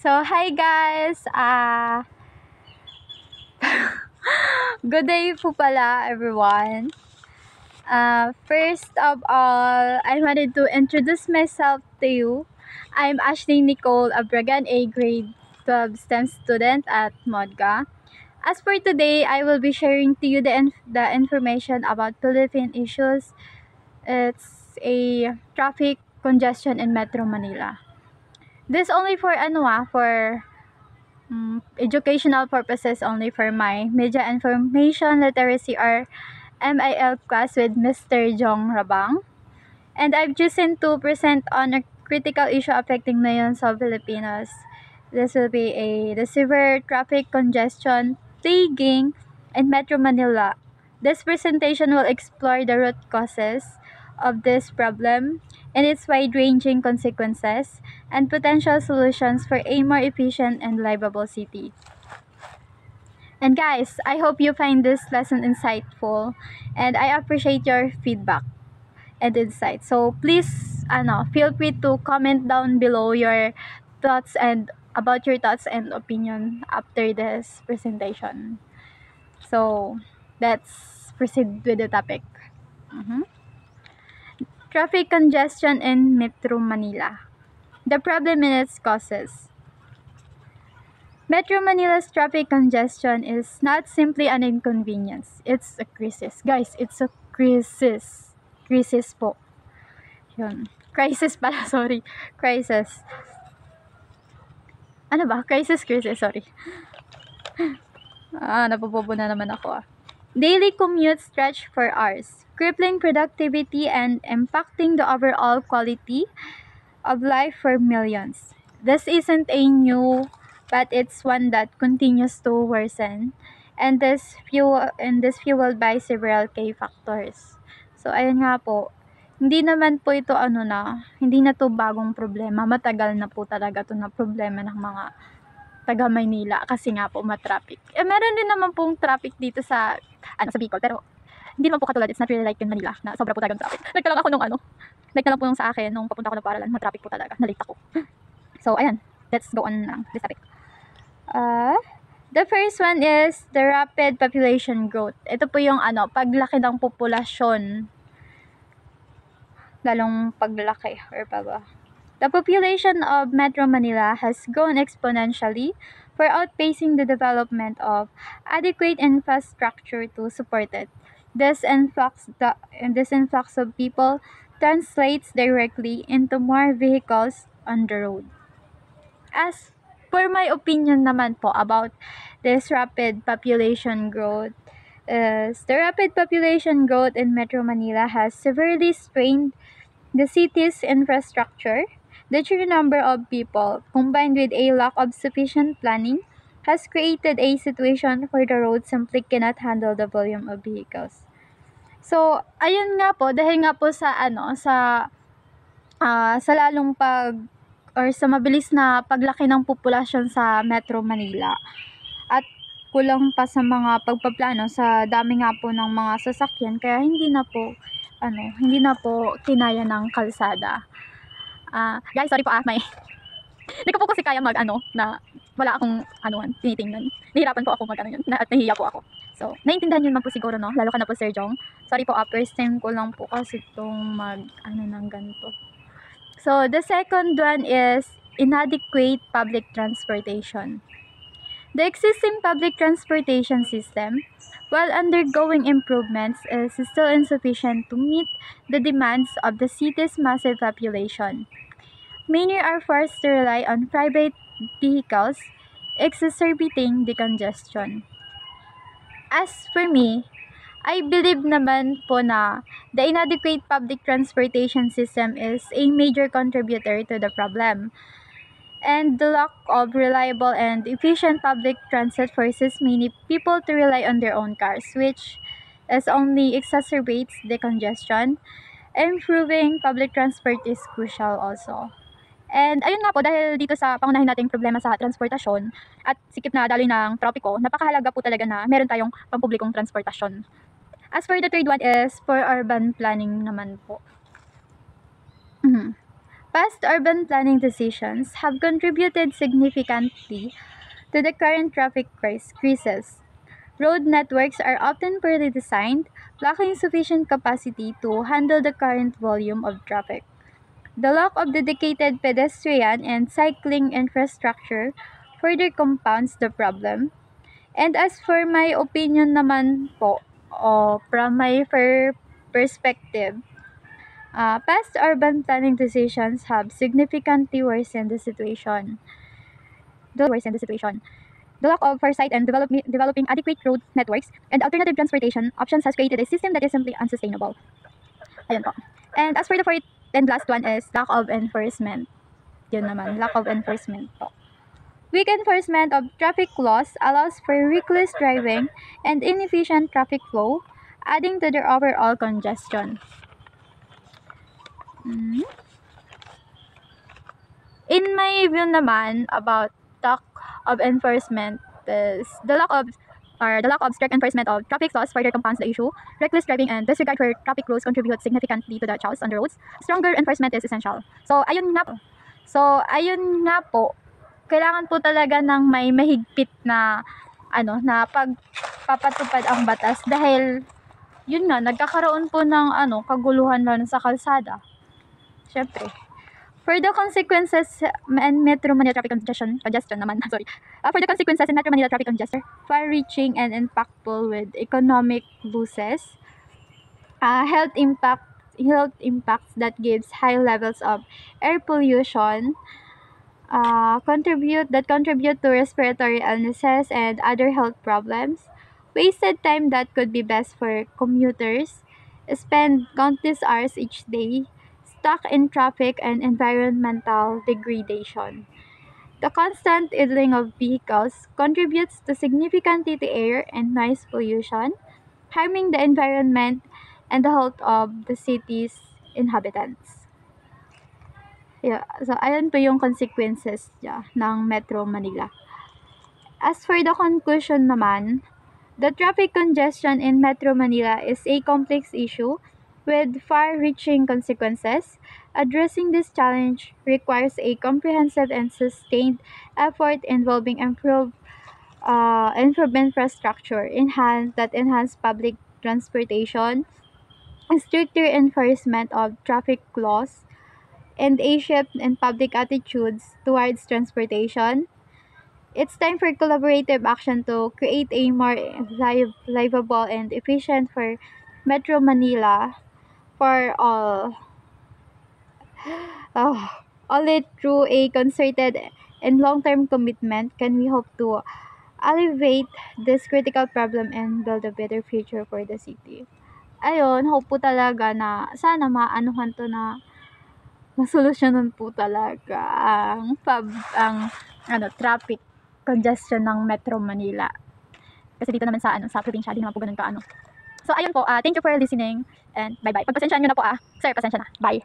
So, hi guys! Good day po pala, everyone. First of all, I wanted to introduce myself to you. I'm Ashley Nicole Abragan, a grade 12 STEM student at MODGA. As for today, I will be sharing to you the information about Philippine issues. It's a traffic congestion in Metro Manila. This only for educational purposes only for my Media Information Literacy or MIL class with Mr. Jong Rabang. And I've chosen to present on a critical issue affecting millions of Filipinos. This will be the severe traffic congestion plaguing in Metro Manila. This presentation will explore the root causes of this problem and its wide-ranging consequences and potential solutions for a more efficient and livable city. And guys, I hope you find this lesson insightful and I appreciate your feedback and insight. So please feel free to comment down below your thoughts and about your thoughts and opinion after this presentation. So let's proceed with the topic. Traffic congestion in Metro Manila. The problem and its causes. Metro Manila's traffic congestion is not simply an inconvenience. It's a crisis. Guys, it's a crisis. Crisis po. Yun. Crisis pala, sorry. Crisis. Ano ba? Crisis, sorry. Napopobo na naman ako. Daily commutes stretch for hours, crippling productivity and impacting the overall quality of life for millions. This isn't a new, but it's one that continues to worsen, and this fueled by several key factors. So ayun nga po, hindi naman po ito hindi na to bagong problema. Matagal na po talaga to na problema ng mga taga Maynila kasi nga po matraffic. Meron din naman pong traffic dito sa Bicol, pero hindi naman po katulad, it's not really like in Manila na sobra po talagang traffic. Nagkalang ako nung like na lang po yung sa akin nung papunta ko ng paaralan, matraffic po talaga, na-late ako. So ayan, let's go on lang this topic. The first one is the rapid population growth. Ito po yung paglaki ng populasyon. Lalong paglaki or pa. The population of Metro Manila has grown exponentially for outpacing the development of adequate infrastructure to support it. This influx of people translates directly into more vehicles on the road. As for my opinion naman po about this rapid population growth, the rapid population growth in Metro Manila has severely strained the city's infrastructure. The sheer number of people, combined with a lack of sufficient planning, has created a situation where the road simply cannot handle the volume of vehicles. So, ayun nga po, dahil nga po sa sa lalong sa mabilis na paglaki ng populasyon sa Metro Manila at kulang pa sa mga pagpaplano sa dami nga po ng mga sasakyan, kaya hindi na po kinaya ng kalsada. Guys, sorry po hindi ko po kasi kaya na wala akong tinitingnan. Nahirapan po ako yun, at nahihiya po ako. So, naiintindihan yun man po siguro, no? Lalo ka na po, Sir Jong. Sorry po, first time ko lang po kasi itong ng ganito. So, the second one is inadequate public transportation. The existing public transportation system, while undergoing improvements, is still insufficient to meet the demands of the city's massive population. Many are forced to rely on private vehicles, exacerbating the congestion. As for me, I believe naman po na the inadequate public transportation system is a major contributor to the problem. And the lack of reliable and efficient public transit forces many people to rely on their own cars, which only exacerbates the congestion. Improving public transport is crucial also. And ayun nga po, dahil dito sa pangunahin nating problema sa transportasyon at sikip na daloy ng tropiko, napakahalaga po talaga na meron tayong pampublikong transportasyon. As for the third one is for urban planning naman po. Past urban planning decisions have contributed significantly to the current traffic crisis. Road networks are often poorly designed, lacking sufficient capacity to handle the current volume of traffic. The lack of dedicated pedestrian and cycling infrastructure further compounds the problem. And as for my opinion naman po, from my perspective, past urban planning decisions have significantly worsened the situation. The lack of foresight and developing adequate road networks and alternative transportation options has created a system that is simply unsustainable. Ayun po. And as for the fourth and last one is lack of enforcement. Yun naman, lack of enforcement po. Weak enforcement of traffic laws allows for reckless driving and inefficient traffic flow, adding to the overall congestion. In my view naman about lack of enforcement is the lack of strict enforcement of traffic laws further compounds the issue. Reckless driving and disregard for traffic rules contribute significantly to the chaos on the roads. Stronger enforcement is essential. So ayun nga po. Kailangan po talaga ng may mahigpit na na pagpapatupad ang batas dahil yun nga nagkakaroon po ng kaguluhan lalo sa kalsada. Syempre. For the consequences in Metro Manila traffic congestion naman, sorry. For the consequences in Metro Manila traffic congestion, far-reaching and impactful with economic losses, health impacts that gives high levels of air pollution, contribute to respiratory illnesses and other health problems, wasted time that could be best for commuters, spend countless hours each day, stuck in traffic and environmental degradation. The constant idling of vehicles contributes to significantly to air and noise pollution, harming the environment and the health of the city's inhabitants. Yeah, so ayan po yung consequences ng Metro Manila. As for the conclusion naman, the traffic congestion in Metro Manila is a complex issue with far-reaching consequences. Addressing this challenge requires a comprehensive and sustained effort involving improved infrastructure, enhance public transportation, stricter enforcement of traffic laws, and a shift in public attitudes towards transportation. It's time for collaborative action to create a more livable and efficient for Metro Manila for all. Only through a concerted and long-term commitment can we hope to alleviate this critical problem and build a better future for the city. Ayun, hope po talaga na sana maanuhan to na masolusyonan po talaga ang traffic congestion ng Metro Manila. Kasi dito naman sa probinsya, di naman po ganun kaano. So ayun po, thank you for listening and bye-bye. Pagpasensyahan nyo na po Sir, pasensya na. Bye.